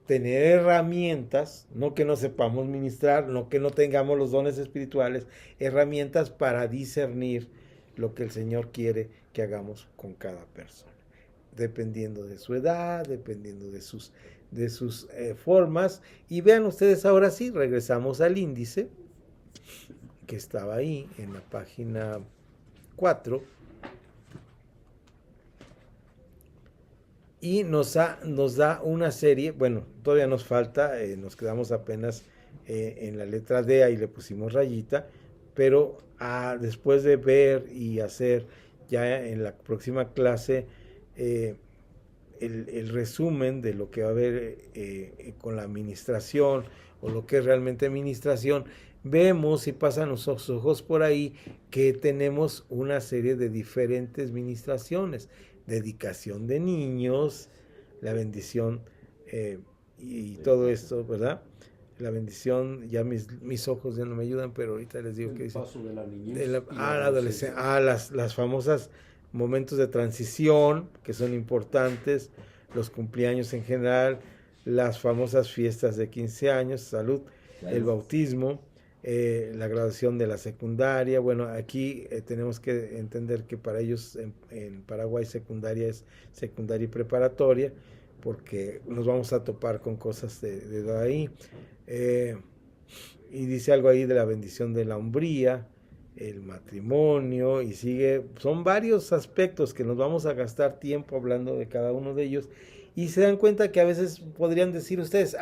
tener herramientas, no que no sepamos ministrar, no que no tengamos los dones espirituales, herramientas para discernir lo que el Señor quiere que hagamos con cada persona, dependiendo de su edad, dependiendo de sus formas. Y vean ustedes, ahora sí, regresamos al índice que estaba ahí en la página 4 y nos da una serie. Bueno, todavía nos falta, nos quedamos apenas en la letra D, ahí le pusimos rayita, pero después de ver y hacer ya en la próxima clase el resumen de lo que va a haber con la administración o lo que es realmente administración, vemos y pasan nuestros ojos por ahí que tenemos una serie de diferentes ministraciones: dedicación de niños, la bendición y todo esto, ¿verdad? La bendición, ya mis ojos ya no me ayudan, pero ahorita les digo que dice. El paso de la niñez De la adolescencia. Las famosas momentos de transición, que son importantes, los cumpleaños en general, las famosas fiestas de 15 años, salud, el bautismo, la graduación de la secundaria. Bueno, aquí tenemos que entender que para ellos en Paraguay secundaria es secundaria y preparatoria, porque nos vamos a topar con cosas de edad ahí. Y dice algo ahí de la bendición de la hombría, el matrimonio, y sigue. Son varios aspectos que nos vamos a gastar tiempo hablando de cada uno de ellos, y se dan cuenta que a veces podrían decir ustedes,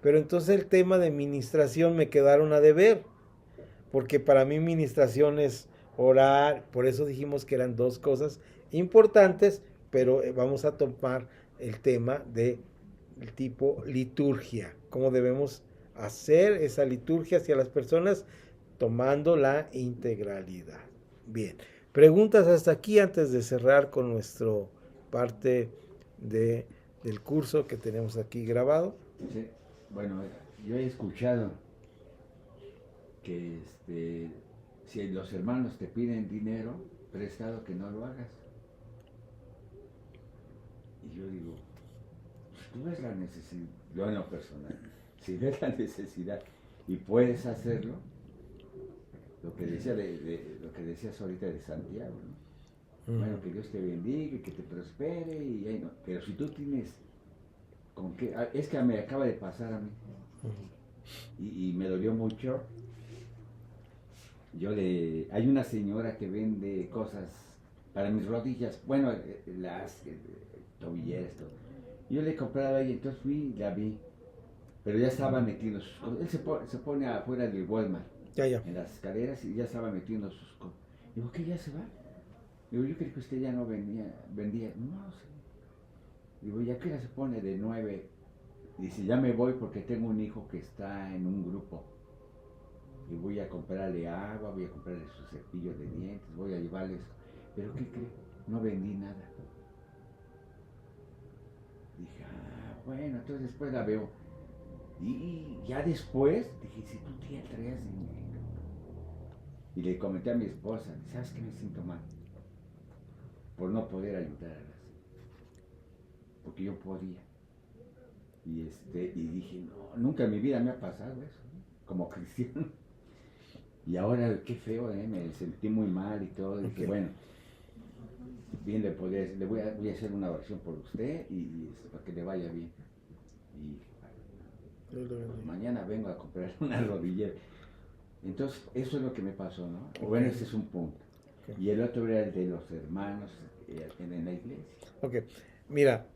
pero entonces el tema de ministración me quedaron a deber, porque para mí ministración es orar. Por eso dijimos que eran dos cosas importantes, pero vamos a tomar el tema de el tipo liturgia, cómo debemos hacer esa liturgia hacia las personas tomando la integralidad. Bien, preguntas hasta aquí antes de cerrar con nuestra parte del curso que tenemos aquí grabado. Sí. Bueno, yo he escuchado que si los hermanos te piden dinero prestado, que no lo hagas. Y yo digo, pues tú ves la necesidad, yo en lo personal, si ves la necesidad y puedes hacerlo, lo que decía lo que decías ahorita de Santiago, ¿no? Bueno, que Dios te bendiga y que te prospere, y ahí no. Pero si tú tienes con qué, es que me acaba de pasar a mí, y me dolió mucho. Hay una señora que vende cosas para mis rodillas, bueno, las tobilleras, todo. Yo le compraba y entonces fui y la vi, pero ya estaba metiendo sus cosas. Él se pone afuera del Walmart, en las escaleras, y ya estaba metiendo sus cosas. Digo, ¿qué, ya se va? Digo, yo creí que usted ya no vendía. No, sí. Digo, ¿ya qué hora se pone? De 9. Dice, ya me voy porque tengo un hijo que está en un grupo. Y voy a comprarle agua, voy a comprarle sus cepillos de dientes, voy a llevarles. ¿Pero qué cree? No vendí nada. Dije, bueno, entonces después la veo. Y ya después dije, si tú ya traías dinero. Y le comenté a mi esposa, ¿sabes qué me siento mal? Por no poder ayudar a las... Porque yo podía. Y dije, no, nunca en mi vida me ha pasado eso, ¿no? Como cristiano. Y ahora, qué feo, me sentí muy mal y todo. Y dije, bueno, bien le voy a hacer una oración por usted y para que le vaya bien. Y mañana vengo a comprar una rodillera. Entonces, eso es lo que me pasó, ¿no? Okay. Bueno, ese es un punto. Okay. Y el otro era el de los hermanos en la iglesia. Ok, mira,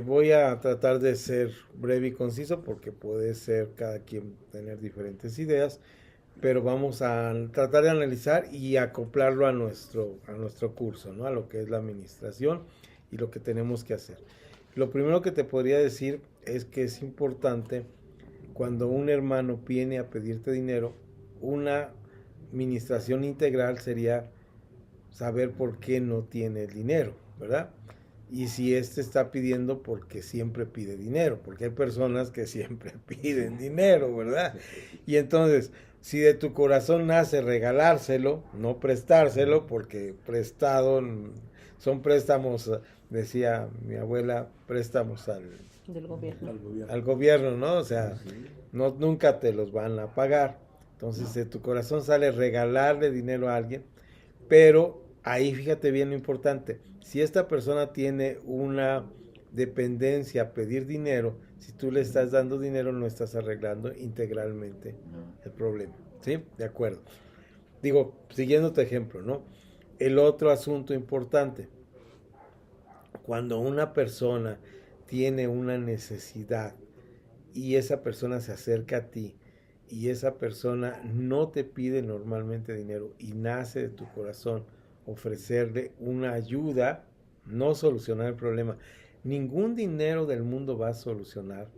voy a tratar de ser breve y conciso porque puede ser cada quien tener diferentes ideas, pero vamos a tratar de analizar y acoplarlo a nuestro curso, ¿no? A lo que es la administración y lo que tenemos que hacer. Lo primero que te podría decir es que es importante cuando un hermano viene a pedirte dinero, una administración integral sería saber por qué no tiene el dinero, ¿verdad? Y si está pidiendo porque siempre pide dinero, porque hay personas que siempre piden dinero, ¿verdad? Y entonces, si de tu corazón nace regalárselo, no prestárselo, porque prestado son préstamos, decía mi abuela, préstamos del gobierno. Al gobierno, ¿no? O sea, no, nunca te los van a pagar. Entonces, de tu corazón sale regalarle dinero a alguien, pero ahí fíjate bien lo importante. Si esta persona tiene una dependencia a pedir dinero, si tú le estás dando dinero, no estás arreglando integralmente el problema. ¿Sí? De acuerdo. Digo, siguiendo tu ejemplo, ¿no? El otro asunto importante. Cuando una persona tiene una necesidad y esa persona se acerca a ti y esa persona no te pide normalmente dinero y nace de tu corazón ofrecerle una ayuda, no solucionar el problema. Ningún dinero del mundo va a solucionar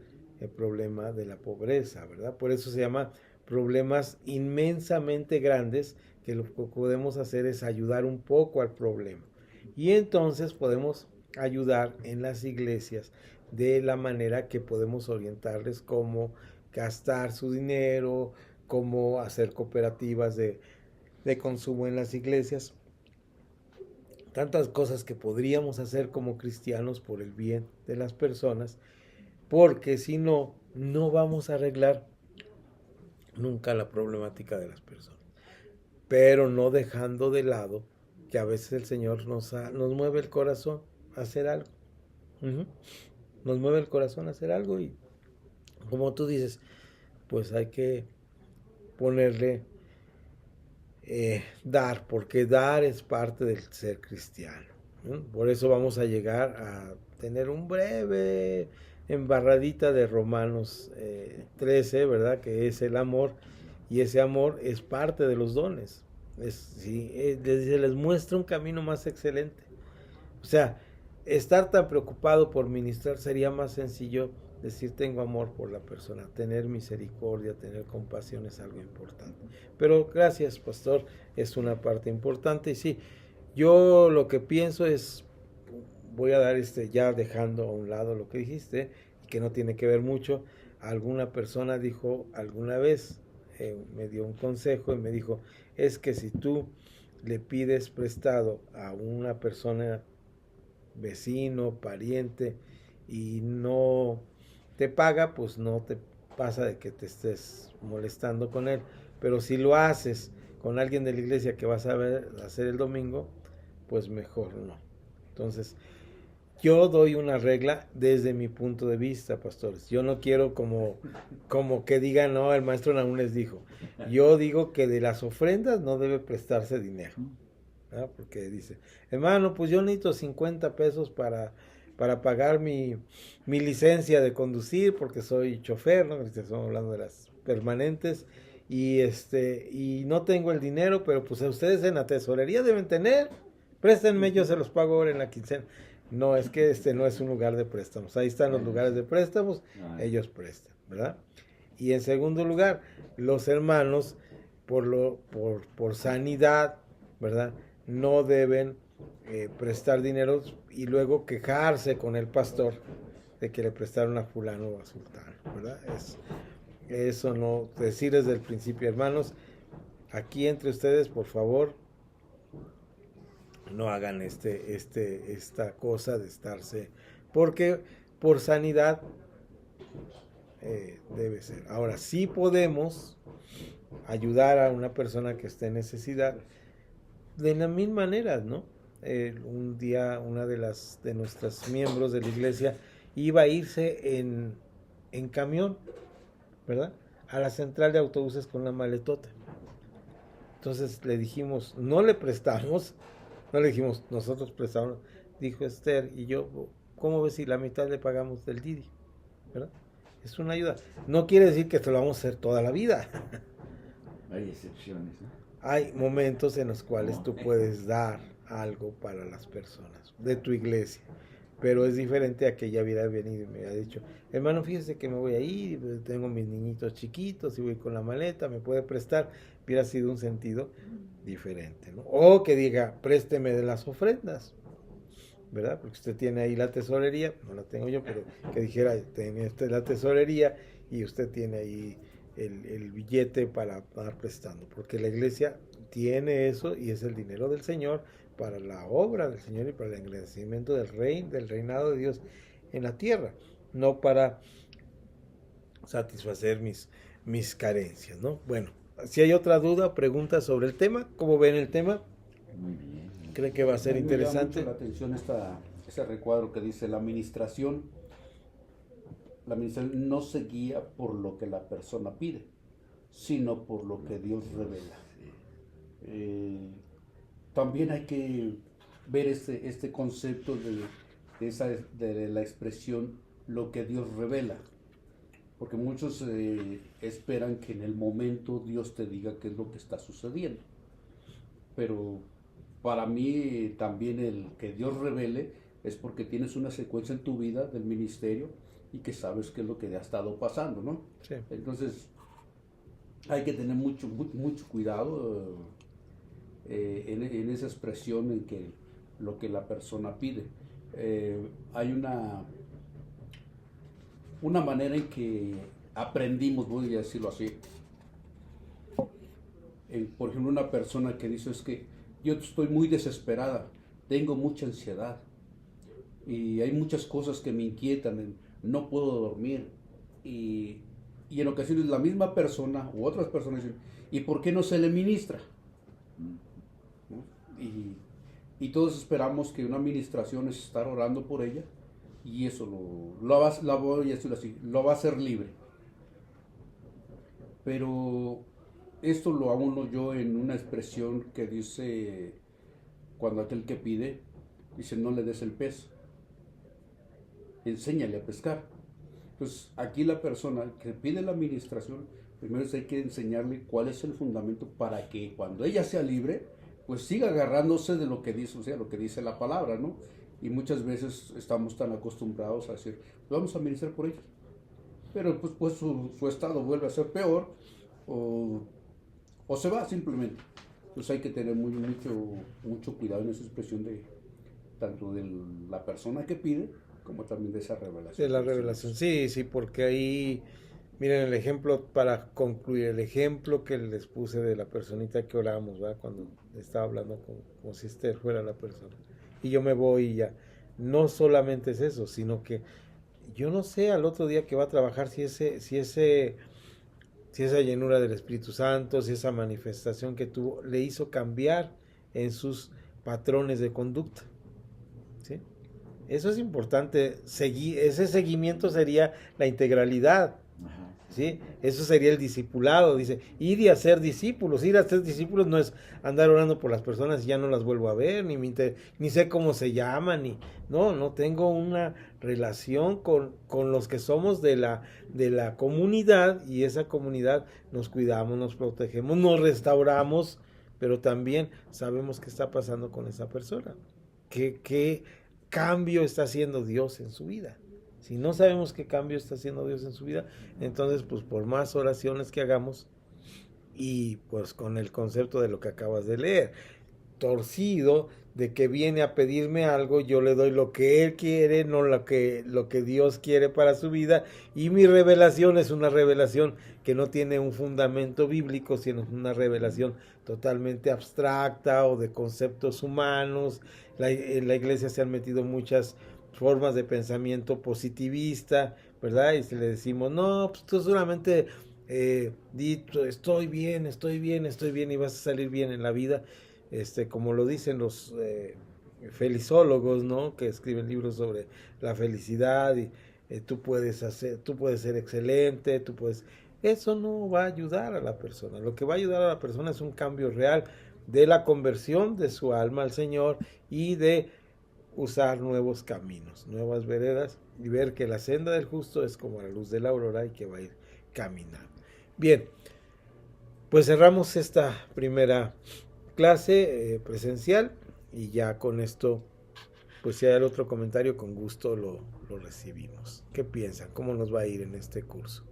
el problema de la pobreza, ¿verdad? Por eso se llama problemas inmensamente grandes, que lo que podemos hacer es ayudar un poco al problema. Y entonces podemos ayudar en las iglesias de la manera que podemos orientarles cómo gastar su dinero, cómo hacer cooperativas de consumo en las iglesias. Tantas cosas que podríamos hacer como cristianos por el bien de las personas, porque si no, no vamos a arreglar nunca la problemática de las personas. Pero no dejando de lado que a veces el Señor nos mueve el corazón a hacer algo. Nos mueve el corazón a hacer algo y, como tú dices, pues hay que ponerle dar, porque dar es parte del ser cristiano. Por eso vamos a llegar a tener un breve embarradita de Romanos 13, ¿verdad? Que es el amor, y ese amor es parte de los dones. Les muestra un camino más excelente. O sea, estar tan preocupado por ministrar sería más sencillo decir tengo amor por la persona, tener misericordia, tener compasión es algo importante. Pero gracias, pastor, es una parte importante. Y sí, yo lo que pienso es, voy a dar ya dejando a un lado lo que dijiste, que no tiene que ver mucho. Alguna persona dijo alguna vez, me dio un consejo y me dijo, es que si tú le pides prestado a una persona, vecino, pariente, y no te paga, pues no te pasa de que te estés molestando con él. Pero si lo haces con alguien de la iglesia que vas a hacer el domingo, pues mejor no. Entonces, yo doy una regla desde mi punto de vista, pastores. Yo no quiero como que digan, no, el maestro Nahum les dijo. Yo digo que de las ofrendas no debe prestarse dinero, ¿verdad? Porque dice, hermano, pues yo necesito 50 pesos para pagar mi licencia de conducir, porque soy chofer, ¿no? Estamos hablando de las permanentes, y no tengo el dinero, pero pues ustedes en la tesorería deben tener, préstenme, yo se los pago ahora en la quincena. No, es que no es un lugar de préstamos, ahí están los lugares de préstamos, ellos prestan, ¿verdad? Y en segundo lugar, los hermanos, por sanidad, ¿verdad? No deben prestar dinero y luego quejarse con el pastor de que le prestaron a fulano o a sultano, ¿verdad? Eso no, decir desde el principio, hermanos, aquí entre ustedes, por favor, no hagan esta cosa de estarse, porque por sanidad debe ser. Ahora, sí podemos ayudar a una persona que esté en necesidad de la misma manera, ¿no? Un día una de nuestras miembros de la iglesia iba a irse en camión, ¿verdad? A la central de autobuses con la maletota. Entonces le dijimos, no le prestamos, no le dijimos, nosotros prestamos, dijo Esther y yo, ¿cómo ves si la mitad le pagamos del Didi? ¿Verdad? Es una ayuda. No quiere decir que esto lo vamos a hacer toda la vida. Hay excepciones, ¿no? Hay momentos en los cuales tú puedes dar algo para las personas de tu iglesia, pero es diferente a que ella hubiera venido y me hubiera dicho, hermano, fíjese que me voy a ir, tengo mis niñitos chiquitos y voy con la maleta, me puede prestar. Hubiera sido un sentido diferente, ¿no? O que diga, présteme de las ofrendas, ¿verdad? Porque usted tiene ahí la tesorería, no la tengo yo, pero que dijera, tiene usted la tesorería y usted tiene ahí el billete para dar prestando, porque la iglesia tiene eso y es el dinero del Señor para la obra del Señor y para el engrandecimiento del reinado de Dios en la tierra, no para satisfacer mis carencias, ¿no? Bueno, si hay otra duda, pregunta sobre el tema, ¿cómo ven el tema? Muy bien. ¿Cree que va a ser interesante? Me llama mucho la atención ese recuadro que dice la administración no se guía por lo que la persona pide, sino por lo que Dios revela. También hay que ver este concepto de la expresión lo que Dios revela, porque muchos esperan que en el momento Dios te diga qué es lo que está sucediendo, pero para mí también el que Dios revele es porque tienes una secuencia en tu vida del ministerio y que sabes qué es lo que ha estado pasando, ¿no? Sí. Entonces hay que tener mucho cuidado en esa expresión en que lo que la persona pide. Hay una manera en que aprendimos, voy a decirlo así. Por ejemplo, una persona que dice, es que yo estoy muy desesperada, tengo mucha ansiedad y hay muchas cosas que me inquietan, no puedo dormir, y en ocasiones la misma persona u otras personas dicen, ¿y por qué no se le ministra? ¿No? Y todos esperamos que una administración es estar orando por ella, y eso la voy a decirlo así, lo va a hacer libre. Pero esto lo uno yo en una expresión que dice, cuando aquel que pide, dice, no le des el pez, enséñale a pescar. Entonces, aquí la persona que pide la administración, primero hay que enseñarle cuál es el fundamento para que cuando ella sea libre, pues siga agarrándose de lo que dice, o sea, lo que dice la palabra, ¿no? Y muchas veces estamos tan acostumbrados a decir, vamos a ministrar por ellos. Pero pues su estado vuelve a ser peor, o se va simplemente. Entonces hay que tener mucho cuidado en esa expresión tanto de la persona que pide, como también de esa revelación. De la revelación, sí, porque ahí, miren el ejemplo, para concluir, el ejemplo que les puse de la personita que oramos, ¿verdad? Cuando estaba hablando como si Esther fuera la persona, y yo me voy y ya, no solamente es eso, sino que yo no sé al otro día que va a trabajar si esa llenura del Espíritu Santo, si esa manifestación que tuvo, le hizo cambiar en sus patrones de conducta, ¿sí? Eso es importante, ese seguimiento sería la integralidad, ¿sí? Eso sería el discipulado, dice, ir y hacer discípulos no es andar orando por las personas y ya no las vuelvo a ver, ni sé cómo se llaman, no tengo una relación con los que somos de la comunidad, y esa comunidad nos cuidamos, nos protegemos, nos restauramos, pero también sabemos qué está pasando con esa persona, qué cambio está haciendo Dios en su vida. Si no sabemos qué cambio está haciendo Dios en su vida, entonces pues por más oraciones que hagamos, y pues con el concepto de lo que acabas de leer, torcido de que viene a pedirme algo, yo le doy lo que él quiere, no lo que Dios quiere para su vida, y mi revelación es una revelación que no tiene un fundamento bíblico, sino una revelación totalmente abstracta o de conceptos humanos. En la iglesia se han metido muchas formas de pensamiento positivista, ¿verdad? Y si le decimos, no, pues tú solamente di, estoy bien, y vas a salir bien en la vida, como lo dicen los felizólogos, ¿no? Que escriben libros sobre la felicidad y tú puedes ser excelente, eso no va a ayudar a la persona. Lo que va a ayudar a la persona es un cambio real de la conversión de su alma al Señor y de usar nuevos caminos, nuevas veredas, y ver que la senda del justo es como la luz de la aurora y que va a ir caminando. Bien, pues cerramos esta primera clase presencial y ya con esto, pues si hay otro comentario, con gusto lo recibimos. ¿Qué piensan? ¿Cómo nos va a ir en este curso?